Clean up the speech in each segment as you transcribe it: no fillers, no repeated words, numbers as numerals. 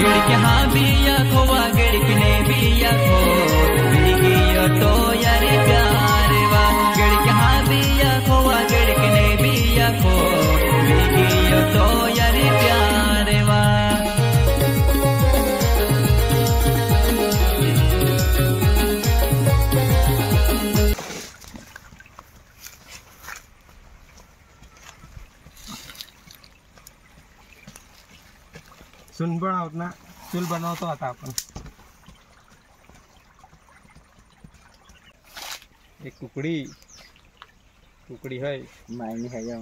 गिड़के हाँ बिया खोवा गिड़कने बिया खो बिगियो तो यार प्यार वा गिड़के हाँ बिया खोवा गिड़कने बिया खो बिगियो तो यार प्यार वा चूल बनवत ना चूल बनवतो आता आपण एक कुकड़ी है मायनी है या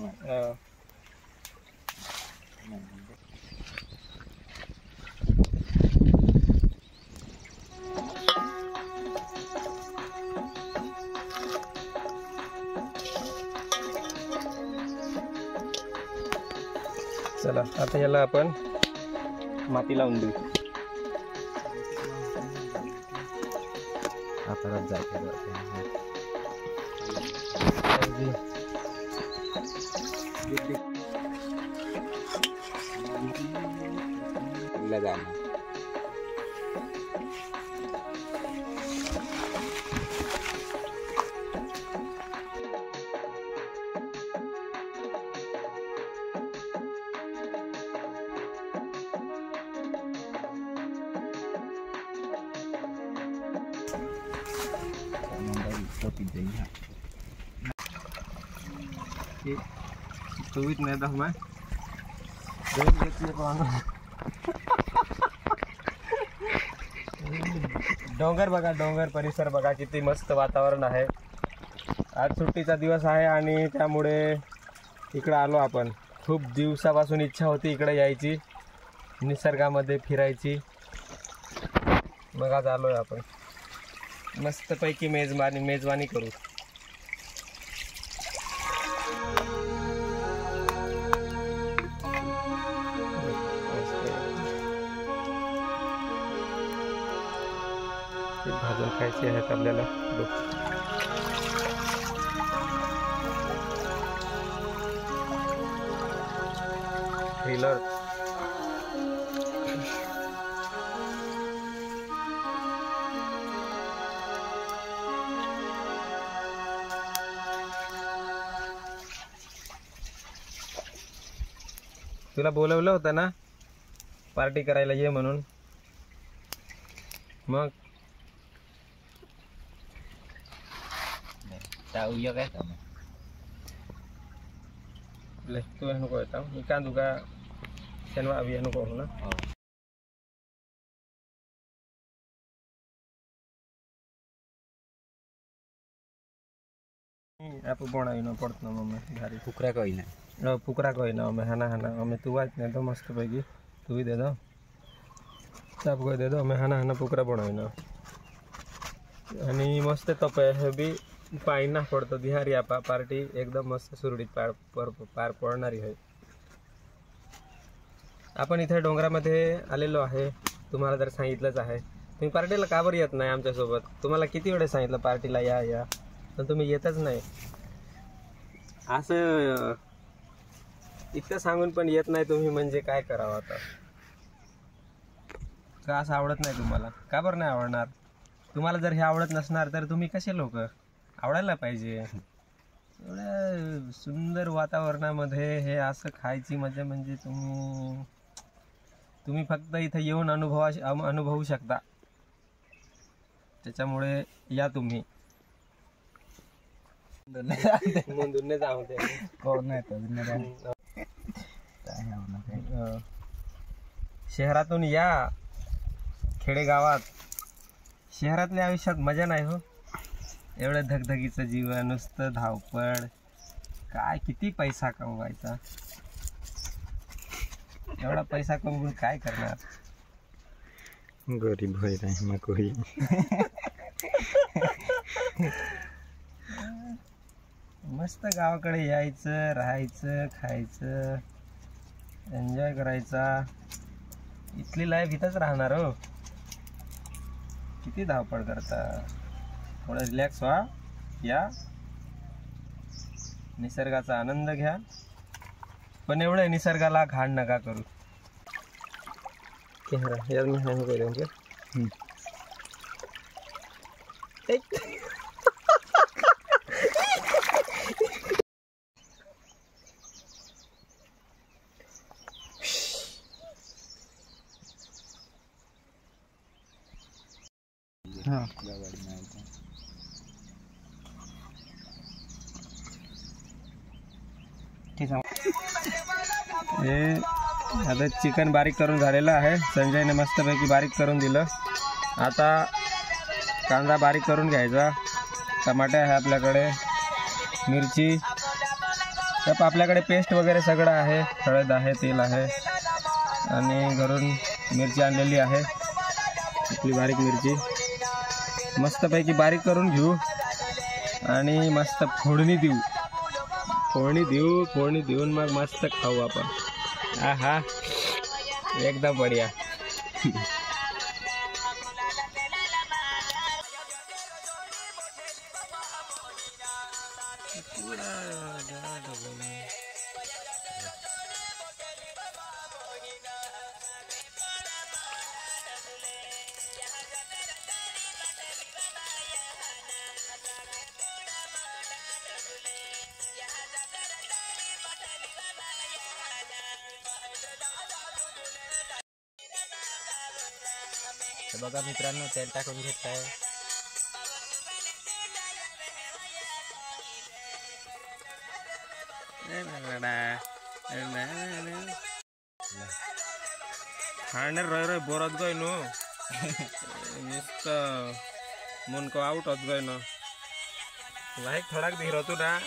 चला आता याला आपण माती लावून देऊ आता जायचं जाना तू नाही दाख मैं डोंगर बघा डोंगर परिसर बघा किती मस्त वातावरण आहे। आज सुट्टीचा दिवस आहे आणि त्यामुळे इकडे आलो आपण। खूप दिवसापासून इच्छा होती इकडे यायची निसर्गामध्ये फिरायची मग आज आलोय आपण मस्तपैकी मेजवानी करू। भाजून खायचे आहेत आपल्याला ग्रिलर तुला बोलवलं होतं ना पार्टी करायला ये म्हणून मग जाऊया काय ले तू नको येता मी कांदू का शनिवार अभी नको हो ना आप बनाई न पड़त ना मम्मी घारी फुकरा कोई ना पुकरा कोई ना हमें हाना हमें तू आज नहीं तो मस्त पैकी तू ही दे दो सब कोई दे दो हमें हाना पुकरा बनाई ना आणि मस्त तप है भी पायना पडतो बिहारी आपा पार्टी एकदम मस्त सुरळीत पार पडणारी आहे। आपण इथे डोंगरामध्ये आलेलो आहे तुम्हाला तर सांगितलंच आहे तुम्ही पार्टीला का बरं येत नाही आमच्या सोबत तुम्हाला किती वेळा सांगितलं पार्टीला या पण तुम्ही येतच नाही असं इतकं सांगून पण येत नाही तुम्ही म्हणजे काय करावं आता का असं आवडत नाही तुम्हाला का बरं नाही आवडणार तुम्हाला जर हे आवडत नसणार तर तुम्ही कसे लोक आवडायला पाहिजे एवढ्या सुंदर वातावरणामध्ये हे असं खायची मजा म्हणजे तुम्ही फक्त इथे येऊन अनुभवू शकता त्याच्यामुळे या तुम्ही मुंदुरने जाऊ दे कोण नाही शहरातून या खेडेगावात शहरातल्या आयुष्यात मजा नाही हो एवढं धगधगीचं जीवन नुसतं धावपळ काय किती पैसा कमवायचा एवढा पैसा कमवून काय करणार गरीब होय नाही मग कोई मस्त गावाकडे यायचं राहायचं खायचं एन्जॉय करायचा इथली लाईफ इथंच राहणार हो किती धावपळ करता थोडं रिलॅक्स व्हा या निसर्गाचा आनंद घ्या पण एवढं निसर्गाला घाण नका करू कॅमेरा यार मी हँग करू ओके हाँ हे आता चिकन बारीक करून झालेलं आहे. संजयने मस्तपैकी बारीक करून दिलं. आता कांदा बारीक करून घ्यायचा. टमाटे आहे आपल्याकडे, मिरची, तर आपल्याकडे पेस्ट वगैरे सगळं आहे. हळद आहे, तेल आहे आणि घरून मिरची आणलेली आहे. आपली बारीक मिरची मस्तपैकी बारीक करून घेऊ आणि मस्त फोडणी देऊन मग मस्त खाऊ आपण. आहा एकदम बढिया. बघा मित्रांनो, तेल टाकून घेत आहे. खाणार रह बोरत गई नो नुसतं मुनको आउट होत गई नो. लाईक थोडाक धीर होतो ना,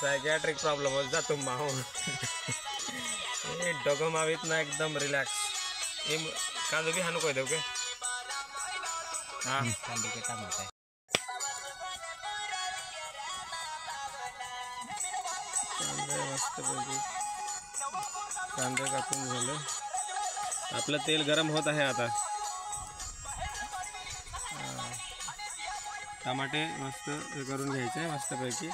सायकॅट्रिक प्रॉब्लेम होत जातो माहो. डोकं मावीत ना एकदम रिलॅक्स. कांदो भी हानू कह देव के हाँ कांदे के टमाटे कांदे मस्तपैकी कांदे कापून झाले. आपलं तेल गरम होत आहे आता. टमाटे मस्त हे करून घ्यायचे मस्तपैकी.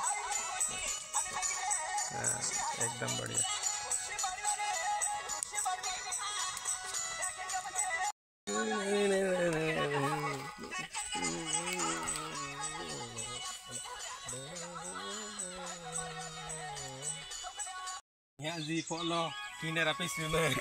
एकदम बढिया. Ya zi follow kini rapi swimmer.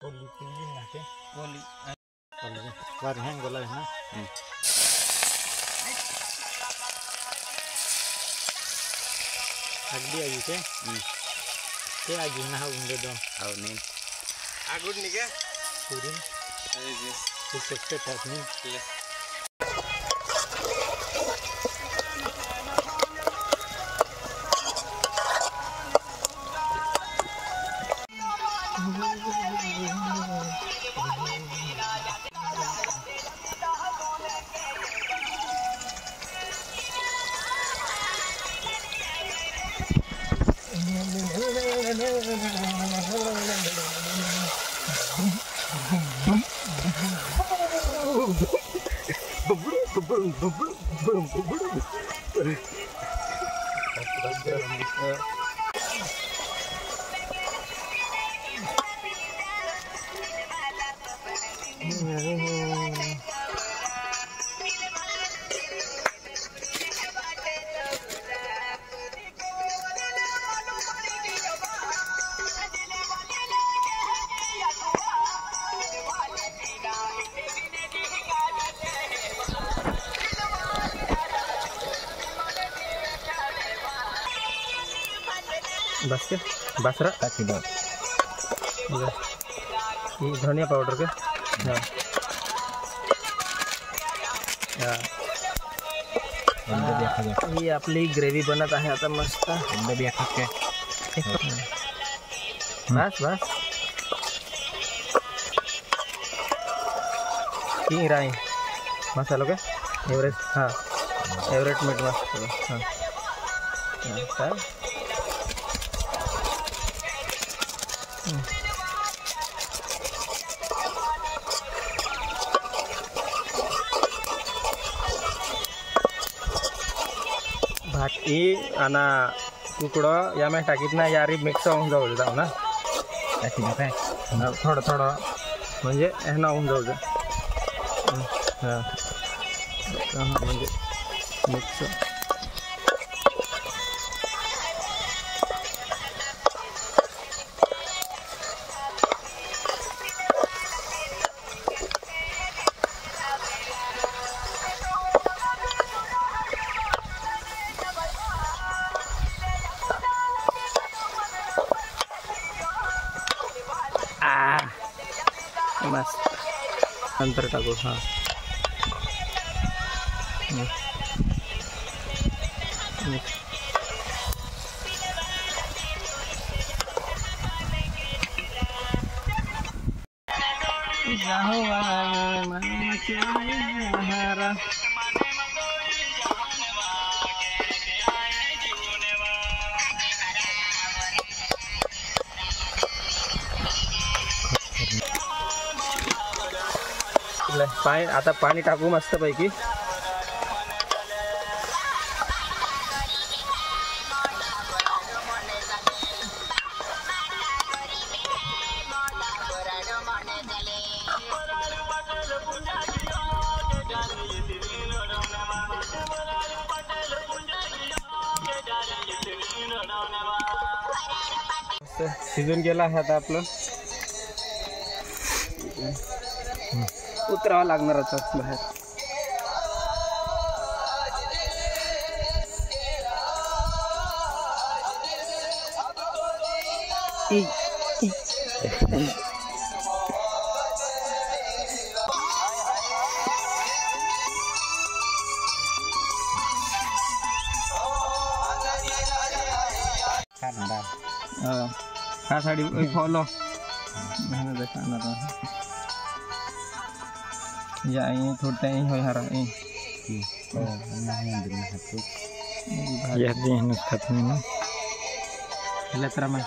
Poli tinggi lah ke? Poli war hang bola है ना. अगदी आजी ते आजी ना उंदे दो आव नहीं Agut nih ke? पूरी Ayo ji. सकते था नहीं. बस के बसरा ताकि दो ये धनिया पाउडर के ही आपली ग्रेव्ही बनत आहे आता मस्त. बस बस ही राई मसालो के एवरेस्ट. हाँ एवरेस्ट मीठ मस्त. हाँ काय ही आणि कुकडं या मॅच टाकीत ना यारी मिक्स होऊन जाऊ जाऊ ना काय थोडं थोडं म्हणजे ह्यानं होऊन जाऊ द्या हां म्हणजे मिक्स मस्त नंतर टाकू हां पाणी आता पाणी टाकू मस्त पैकी शिजून गेला आहे आता आपलं उतरावं लागणार आता बाहेर हा साडी फॉलो या थोड़ा टाइम हो हरा ya din katnya ले तरह में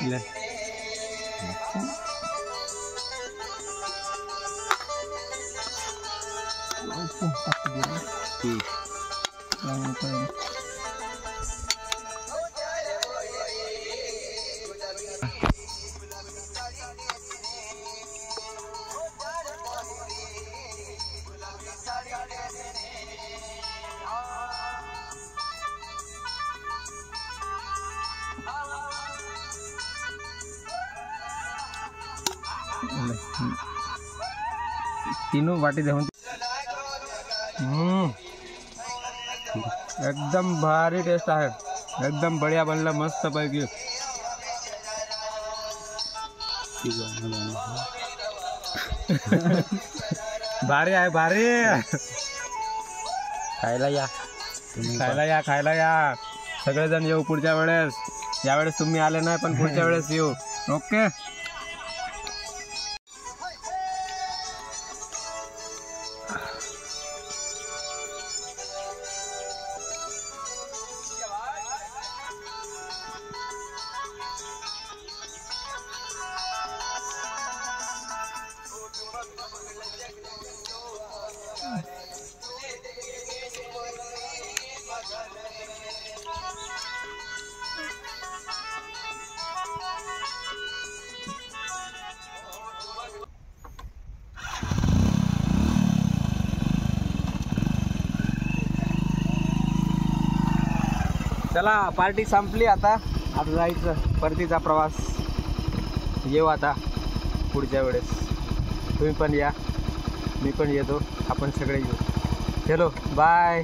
ले तीनों वाटी देऊन एकदम भारी टेस्ट आहे एकदम बढ़िया बनला मस्त पैकी भारी आहे भारी खायला या सगळेजण येऊ पुढच्या वेळेस यावेळेस तुम्ही आले नाही पण पुढच्या वेळेस येऊ ओके चला पार्टी संपली आता जायचं परतीचा प्रवास येऊ आता पुढच्या वेळेस तुम्ही पण या मी पण येतो आपण सगळे येऊ चलो बाय